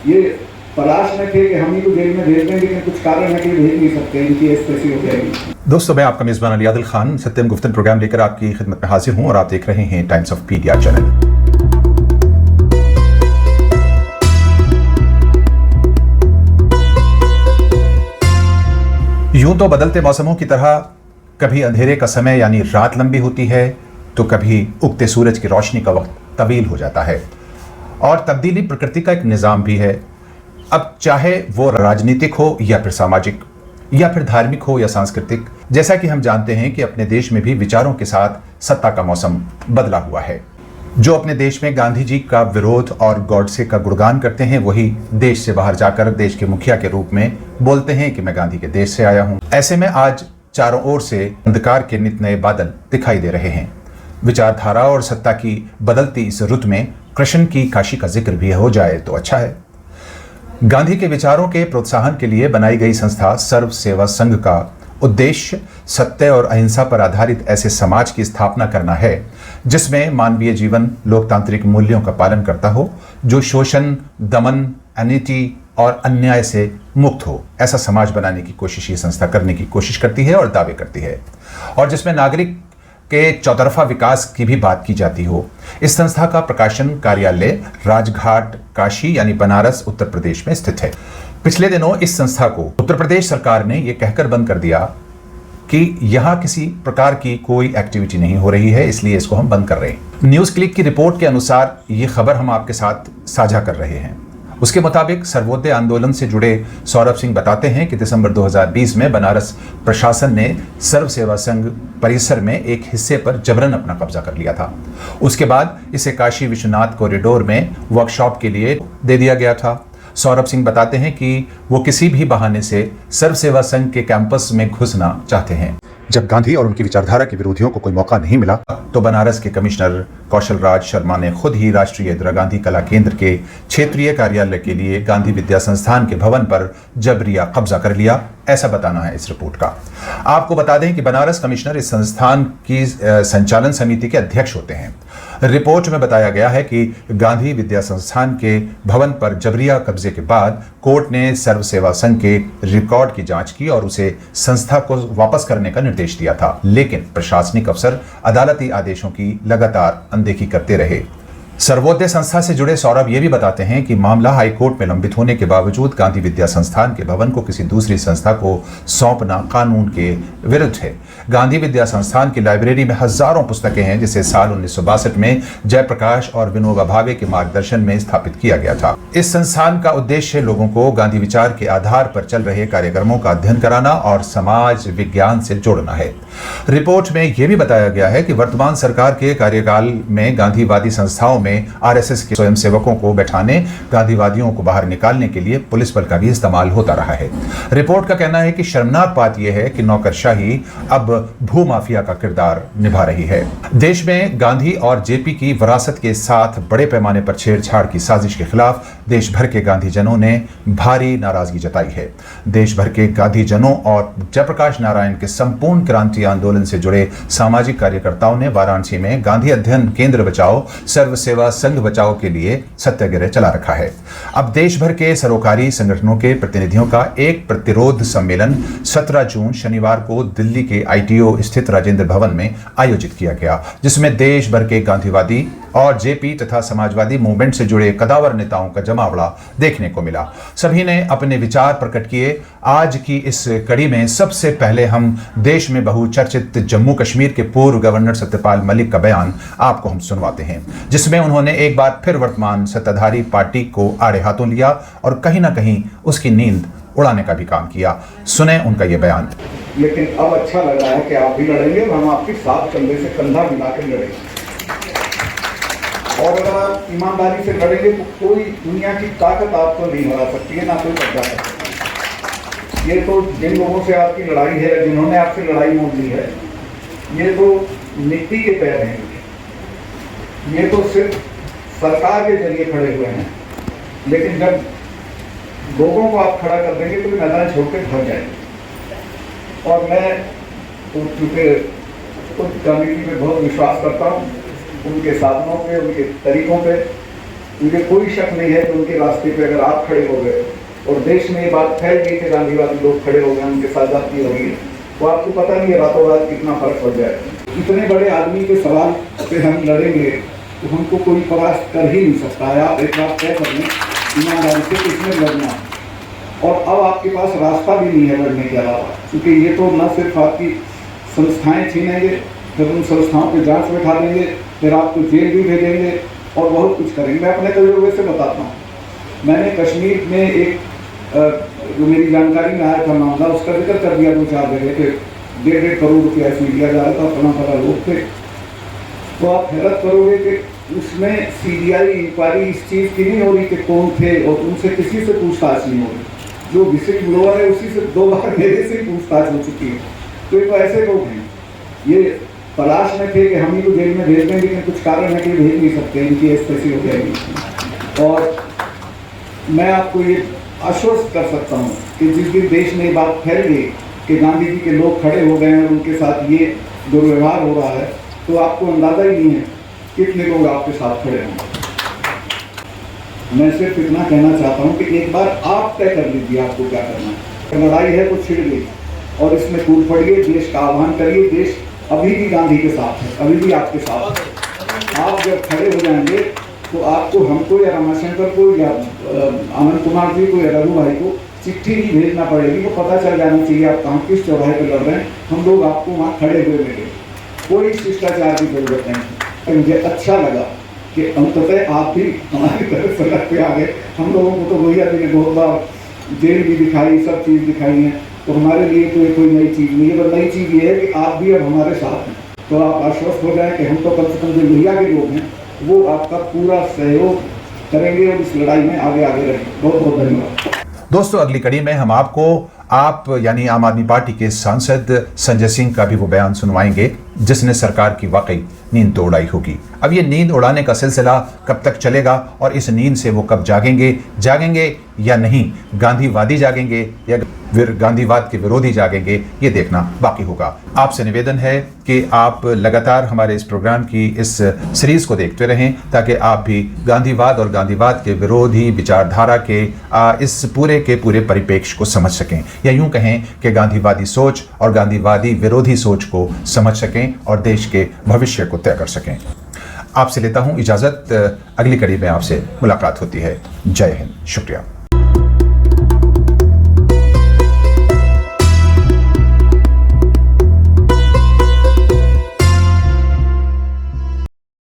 ये तलाश में थे कि हम ही को जेल में भेज दें, लेकिन कुछ कारण है कि भेज नहीं सकते, इनकी ऐसी हो जाएगी। दोस्तों, मैं आपका मेज़बान अली आदिल खान सत्यम गुफ्तन प्रोग्राम लेकर आपकी खिदमत में हाजिर हूं और आप देख रहे हैं टाइम्स ऑफ पीडिया चैनल। यूं तो बदलते मौसमों की तरह कभी अंधेरे का समय यानी रात लंबी होती है, तो कभी उगते सूरज की रोशनी का वक्त तवील हो जाता है। और तब्दीली प्रकृति का एक निज़ाम भी है। अब चाहे वो राजनीतिक हो या फिर सामाजिक या फिर धार्मिक हो या सांस्कृतिक, जैसा कि हम जानते हैं कि अपने देश में भी विचारों के साथ सत्ता का मौसम बदला हुआ है। जो अपने देश में गांधी जी का विरोध और गॉडसे का गुणगान करते हैं, वही देश से बाहर जाकर देश के मुखिया के रूप में बोलते हैं कि मैं गांधी के देश से आया हूं। ऐसे में आज चारों ओर से अंधकार के नित नए बादल दिखाई दे रहे हैं। विचारधारा और सत्ता की बदलती इस रुत में कृष्ण की काशी का जिक्र भी हो जाए तो अच्छा है। गांधी के विचारों के प्रोत्साहन के लिए बनाई गई संस्था सर्व सेवा संघ का उद्देश्य सत्य और अहिंसा पर आधारित ऐसे समाज की स्थापना करना है जिसमें मानवीय जीवन लोकतांत्रिक मूल्यों का पालन करता हो, जो शोषण, दमन, अनीति और अन्याय से मुक्त हो। ऐसा समाज बनाने की कोशिश ये संस्था करने की कोशिश करती है और दावे करती है, और जिसमें नागरिक के चौतरफा विकास की भी बात की जाती हो। इस संस्था का प्रकाशन कार्यालय राजघाट काशी यानी बनारस उत्तर प्रदेश में स्थित है। पिछले दिनों इस संस्था को उत्तर प्रदेश सरकार ने यह कहकर बंद कर दिया कि यहां किसी प्रकार की कोई एक्टिविटी नहीं हो रही है, इसलिए इसको हम बंद कर रहे हैं। न्यूज क्लिक की रिपोर्ट के अनुसार ये खबर हम आपके साथ साझा कर रहे हैं। उसके मुताबिक सर्वोदय आंदोलन से जुड़े सौरभ सिंह बताते हैं कि दिसंबर 2020 में बनारस प्रशासन ने सर्व सेवा संघ परिसर में एक हिस्से पर जबरन अपना कब्जा कर लिया था। उसके बाद इसे काशी विश्वनाथ कॉरिडोर में वर्कशॉप के लिए दे दिया गया था। सौरभ सिंह बताते हैं कि वो किसी भी बहाने से सर्व सेवा संघ के कैंपस में घुसना चाहते हैं। जब गांधी और उनकी विचारधारा के विरोधियों को कोई मौका नहीं मिला, तो बनारस के कमिश्नर कौशल राज शर्मा ने खुद ही राष्ट्रीय इंदिरा गांधी कला केंद्र के क्षेत्रीय कार्यालय के लिए गांधी विद्या संस्थान के भवन पर जबरिया कब्जा कर लिया। ऐसा बताना है इस रिपोर्ट का। आपको बता दें कि बनारस कमिश्नर इस संस्थान की संचालन समिति के अध्यक्ष होते हैं। रिपोर्ट में बताया गया है कि गांधी विद्या संस्थान के भवन पर जबरिया कब्जे के बाद कोर्ट ने सर्व सेवा संघ के रिकॉर्ड की जांच की और उसे संस्था को वापस करने का निर्देश दिया था, लेकिन प्रशासनिक अफसर अदालती आदेशों की लगातार अनदेखी करते रहे। सर्वोदय संस्था से जुड़े सौरभ ये भी बताते हैं कि मामला हाईकोर्ट में लंबित होने के बावजूद गांधी विद्या संस्थान के भवन को किसी दूसरी संस्था को सौंपना कानून के विरुद्ध है। गांधी विद्या संस्थान की लाइब्रेरी में हजारों पुस्तकें हैं, जिसे साल 1962 में जयप्रकाश और विनोबा भावे के मार्गदर्शन में स्थापित किया गया था। इस संस्थान का उद्देश्य लोगों को गांधी विचार के आधार पर चल रहे कार्यक्रमों का अध्ययन कराना और समाज विज्ञान से जोड़ना है। रिपोर्ट में यह भी बताया गया है कि वर्तमान सरकार के कार्यकाल में गांधीवादी संस्थाओं में आरएसएस के स्वयंसेवकों को बैठाने, गांधीवादियों को बाहर निकालने के लिए पुलिस बल का भी इस्तेमाल होता रहा है। रिपोर्ट का कहना है कि शर्मनाक बात यह है कि नौकरशाही अब भूमाफिया का किरदार निभा रही है। देश में गांधी और जेपी की विरासत के साथ बड़े पैमाने पर छेड़छाड़ की साजिश के खिलाफ देश भर के गांधीजनों ने भारी नाराजगी जताई है। देश भर के गांधीजनों और जयप्रकाश नारायण के संपूर्ण क्रांति आंदोलन से जुड़े सामाजिक कार्यकर्ताओं ने वाराणसी में गांधी अध्ययन केंद्र बचाओ सर्व सेवा संघ बचाओ के लिए सत्याग्रह चला रखा है। अब देश भर के सरोकारी संगठनों के प्रतिनिधियों का एक प्रतिरोध सम्मेलन 17 जून शनिवार को दिल्ली के आईटीओ स्थित राजेंद्र भवन में आयोजित किया गया, जिसमें देश भर के गांधीवादी और जेपी तथा समाजवादी मूवमेंट से जुड़े कदावर नेताओं का जमावड़ा देखने को मिला। सभी ने अपने विचार प्रकट किए। आज की इस कड़ी में सबसे पहले हम देश में बहुचर्चित जम्मू कश्मीर के पूर्व गवर्नर सत्यपाल मलिक का बयान आपको हम सुनवाते हैं, जिसमें उन्होंने एक बार फिर वर्तमान सत्ताधारी पार्टी को आड़े हाथों लिया और कहीं ना कहीं उसकी नींद उड़ाने का भी काम किया। सुने उनका यह बयान। लेकिन अब अच्छा लग रहा है कि आप भी लड़ेंगे और हम आपके साथ कंधे से कंधा मिलाकर लड़ेंगे, और अगर आप ईमानदारी से लड़ेंगे तो कोई दुनिया की ताकत आपको नहीं हरा सकती है, ना कोई कब्जा कर सकती है। ये तो जिन लोगों से आपकी लड़ाई है, जिन्होंने आपसे लड़ाई मोल ली है, ये तो मिट्टी के पैर हैं। ये तो सिर्फ सरकार के जरिए खड़े हुए हैं, लेकिन जब लोगों को आप खड़ा कर देंगे तो मैदान छोड़ कर भाग जाएंगे। और मैं चूँकि उस कमेटी में बहुत विश्वास करता हूँ, उनके साधनों पे, उनके तरीकों पे, मुझे कोई शक नहीं है कि उनके रास्ते पे अगर आप खड़े हो गए और देश में ये बात फैल गई कि गांधीवादी लोग खड़े हो गए, उनके साथ जाती होगी, तो आपको पता नहीं है रातों रात कितना फर्क पड़ जाए। इतने बड़े आदमी के सवाल पे हम लड़ेंगे तो हमको कोई परास्त कर ही नहीं सकता है। आप एक बात तय कर लें ईमानदारी से, किसमें लड़ना, और अब आपके पास रास्ता भी नहीं है लड़ने के अलावा, क्योंकि ये तो न सिर्फ आपकी संस्थाएं छीनेंगे, फिर उन संस्थाओं पे जांच बैठा देंगे, फिर आपको जेल भी भेजेंगे और बहुत कुछ करेंगे। मैं अपने तजुर्बे से बताता हूँ, मैंने कश्मीर में एक जो मेरी जानकारी में आया था मामला, उसका जिक्र कर दिया 2-4 जगह के 1.5 करोड़ रुपया इसमें दिया जा रहा था, फला लोग थे। तो आप हैरत करोगे कि उसमें CBI इंक्वायरी इस चीज़ की नहीं हो रही कि कौन थे, और उनसे किसी से पूछताछ नहीं हो रही। जो विसिल ब्लोअर है उसी से 2 बार मेरे से पूछताछ हो चुकी है। तो ये तो ऐसे लोग हैं, ये तलाश में थे कि हम ही को जेल में भेज दें, लेकिन कुछ कारण है कि भेज नहीं सकते, इनकी ऐसी हो जाएगी। और मैं आपको ये आश्वस्त कर सकता हूँ कि जिस दिन देश में ये बात फैल गई कि गांधी जी के लोग खड़े हो गए हैं और उनके साथ ये दुर्व्यवहार हो रहा है, तो आपको अंदाज़ा ही नहीं है कितने लोग आपके साथ खड़े होंगे। मैं सिर्फ इतना कहना चाहता हूँ कि एक बार आप तय कर लीजिए आपको क्या करना है। लड़ाई है तो छिड़ गई और इसमें कूद पड़िए, देश का आह्वान करिए। देश अभी भी गांधी के साथ है, अभी भी आपके साथ है। आप जब खड़े हो जाएंगे तो आपको, हमको या रमाशंकर को या आनंद कुमार जी को या रघु भाई को चिट्ठी नहीं भेजना पड़ेगी, तो पता चल जाना चाहिए आप कहाँ किस चौराहे पर लड़ रहे हैं। हम लोग आपको वहाँ खड़े हुए मिले, कोई शिष्टाचार की जरूरत नहीं। मुझे अच्छा लगा कि अंततः आप भी हमारी तरफ सड़क पे आ गए। हम लोगों को तो भैया जी ने बहुत बार जेल भी दिखाई, सब चीज़ दिखाई है, तो हमारे लिए तो ये कोई नई चीज़ नहीं है। पर नई चीज़ ये है कि आप भी अब हमारे साथ हैं, तो आप आश्वस्त हो जाएं कि हम तो कम से कम जो भैया के लोग हैं वो आपका पूरा सहयोग करेंगे और इस लड़ाई में आगे रहेंगे। बहुत बहुत धन्यवाद। दोस्तों, अगली कड़ी में हम आप यानी आम आदमी पार्टी के सांसद संजय सिंह का भी वो बयान सुनवाएंगे जिसने सरकार की वाकई नींद तो उड़ाई होगी। अब ये नींद उड़ाने का सिलसिला कब तक चलेगा और इस नींद से वो कब जागेंगे या नहीं, गांधीवादी जागेंगे या गांधीवाद के विरोधी जागेंगे, ये देखना बाकी होगा। आपसे निवेदन है कि आप लगातार हमारे इस प्रोग्राम की इस सीरीज को देखते रहें ताकि आप भी गांधीवाद और गांधीवाद के विरोधी विचारधारा के इस पूरे के पूरे परिप्रेक्ष्य को समझ सकें, या यूं कहें कि गांधीवादी सोच और गांधीवादी विरोधी सोच को समझ सकें और देश के भविष्य को तय कर सकें। आपसे लेता हूं इजाजत, अगली कड़ी में आपसे मुलाकात होती है। जय हिंद, शुक्रिया।